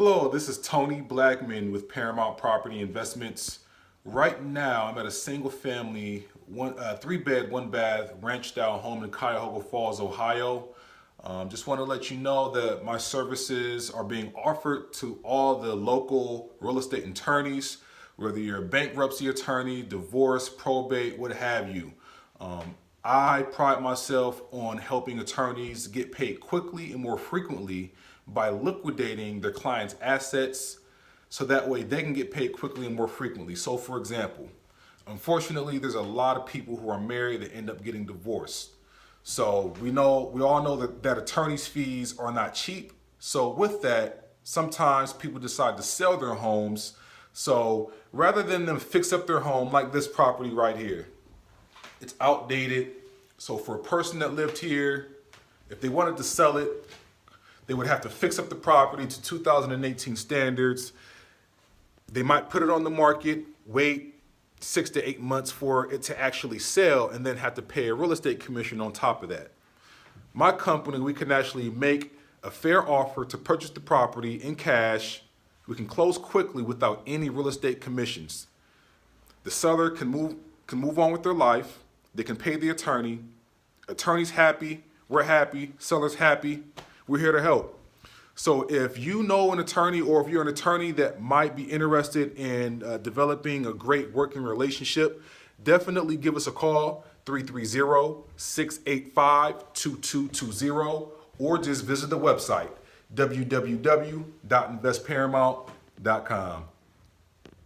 Hello, this is Tony Blackmon with Paramount Property Investments. Right now, I'm at a single family, 3-bed, 1-bath ranch style home in Cuyahoga Falls, Ohio. Just want to let you know that my services are being offered to all the local real estate attorneys, whether you're a bankruptcy attorney, divorce, probate, what have you. I pride myself on helping attorneys get paid quickly and more frequently by liquidating their clients' assets so that way they can get paid quickly and more frequently. So for example, unfortunately, there's a lot of people who are married that end up getting divorced. So we all know that attorney's fees are not cheap. So with that, sometimes people decide to sell their homes. So rather than them fix up their home like this property right here, it's outdated. So for a person that lived here, if they wanted to sell it, they would have to fix up the property to 2018 standards. They might put it on the market, wait 6 to 8 months for it to actually sell, and then have to pay a real estate commission on top of that. My company, we can actually make a fair offer to purchase the property in cash. We can close quickly without any real estate commissions. The seller can move on with their life. They can pay the attorney. Attorney's happy, we're happy, seller's happy. We're here to help. So if you know an attorney, or if you're an attorney that might be interested in developing a great working relationship, definitely give us a call, 330-685-2220, or just visit the website, www.investparamount.com.